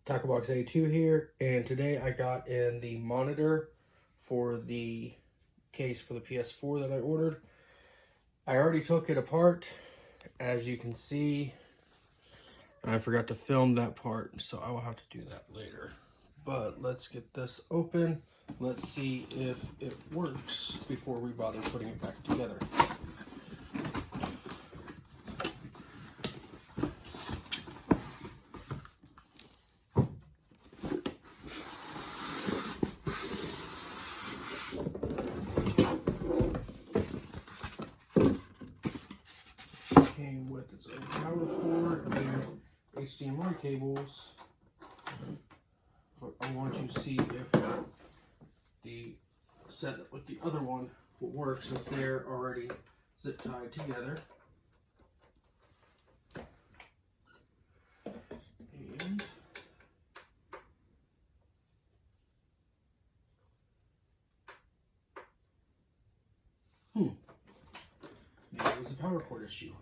Tackle Box A2 here, and today I got in the monitor for the case for the PS4 that I ordered. I already took it apart, as you can see. I forgot to film that part, so I will have to do that later. But let's get this open. Let's see if it works before we bother putting it back together. Came with its own power cord and HDMI cables. But I want to see if the set with the other one will work, since they're already zip tied together. And maybe it was a power cord issue.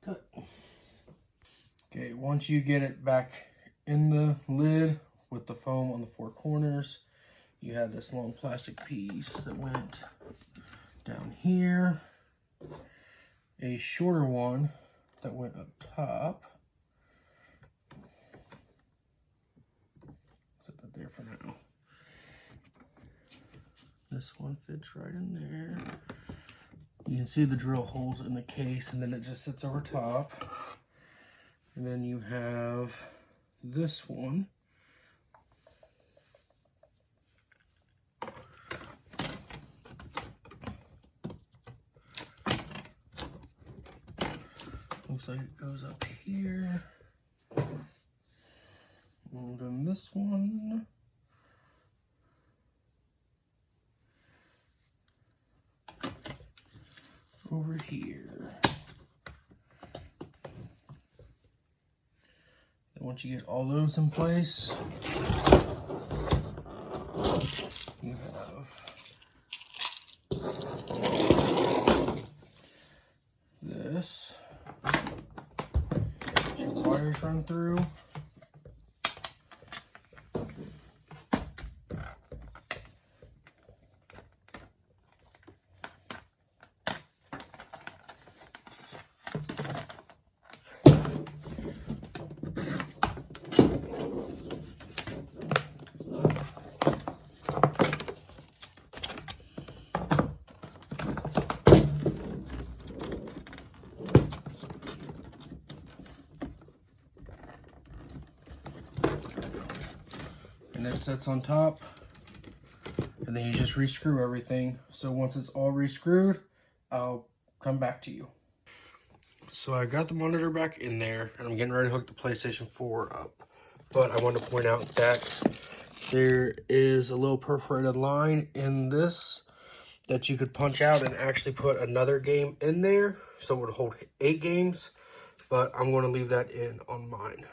Cut. Okay, once you get it back in the lid with the foam on the four corners, you have this long plastic piece that went down here, a shorter one that went up top. Set that there for now. This one fits right in there. You can see the drill holes in the case, and then it just sits over top. And then you have this one. Looks like it goes up here. And then this one. Over here. And once you get all those in place, you have this. Your wires run through. And it sits on top, and then you just rescrew everything. So once it's all rescrewed, I'll come back to you. So I got the monitor back in there, and I'm getting ready to hook the PlayStation 4 up. But I want to point out that there is a little perforated line in this that you could punch out and actually put another game in there, so it would hold 8 games, but I'm going to leave that in on mine.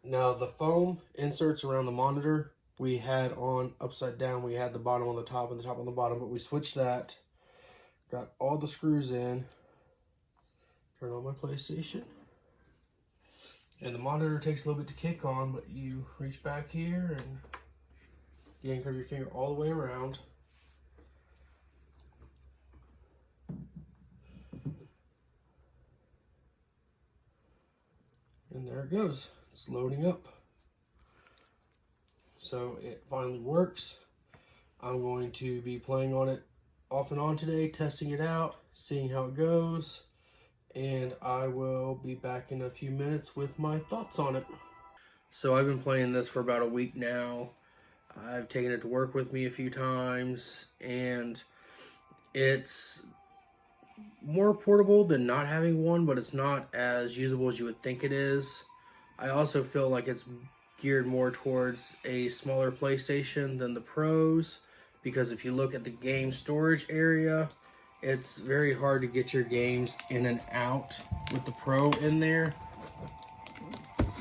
Now, the foam inserts around the monitor, we had on upside down. We had the bottom on the top and the top on the bottom, but we switched that. Got all the screws in. Turn on my PlayStation. And the monitor takes a little bit to kick on, but you reach back here and again, curve your finger all the way around. And there it goes. It's loading up. So it finally works. I'm going to be playing on it off and on today, testing it out, seeing how it goes, and I will be back in a few minutes with my thoughts on it. So I've been playing this for about a week now. I've taken it to work with me a few times, and it's more portable than not having one, but it's not as usable as you would think it is. I also feel like it's geared more towards a smaller PlayStation than the Pros, because if you look at the game storage area, it's very hard to get your games in and out with the Pro in there.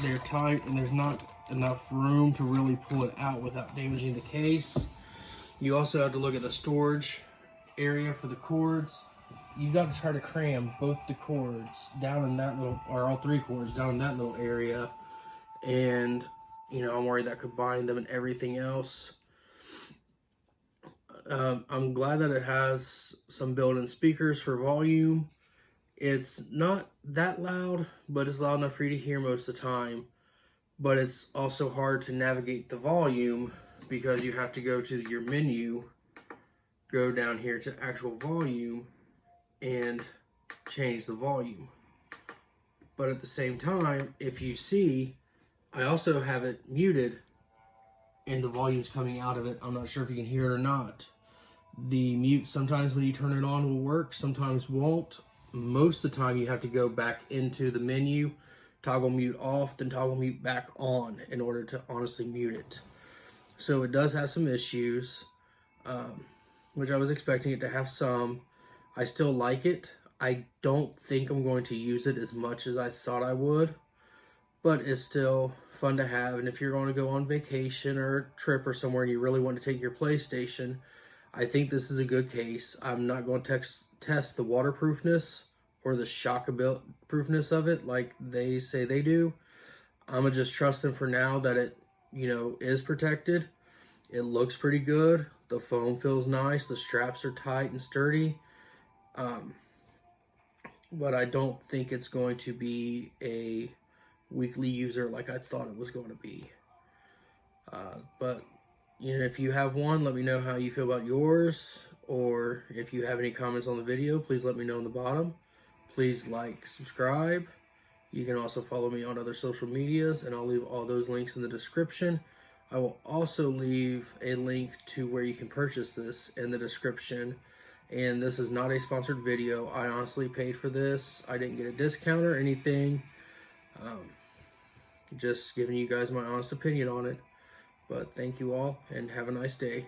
They're tight and there's not enough room to really pull it out without damaging the case. You also have to look at the storage area for the cords. You got to try to cram both the cords down in that little, or all three cords down in that little area. And, you know, I'm worried that could bind them and everything else. I'm glad that it has some built-in speakers for volume. It's not that loud, but it's loud enough for you to hear most of the time. But it's also hard to navigate the volume because you have to go to your menu, go down here to actual volume, and change the volume. But at the same time, if you see, I also have it muted and the volume's coming out of it. I'm not sure if you can hear it or not. The mute, sometimes when you turn it on, will work, sometimes won't. Most of the time you have to go back into the menu, toggle mute off, then toggle mute back on in order to honestly mute it. So it does have some issues, which I was expecting it to have some. I still like it. I don't think I'm going to use it as much as I thought I would, but it's still fun to have. And if you're going to go on vacation or a trip or somewhere and you really want to take your PlayStation, I think this is a good case. I'm not going to test the waterproofness or the shock-proofness of it like they say they do. I'm going to just trust them for now that it, you know, is protected. It looks pretty good. The foam feels nice. The straps are tight and sturdy. But I don't think it's going to be a weekly user like I thought it was going to be. But, you know, if you have one, let me know how you feel about yours. Or if you have any comments on the video, please let me know in the bottom. Please like, subscribe. You can also follow me on other social medias, and I'll leave all those links in the description. I will also leave a link to where you can purchase this in the description. And this is not a sponsored video. I honestly paid for this. I didn't get a discount or anything. Just giving you guys my honest opinion on it. But thank you all, and have a nice day.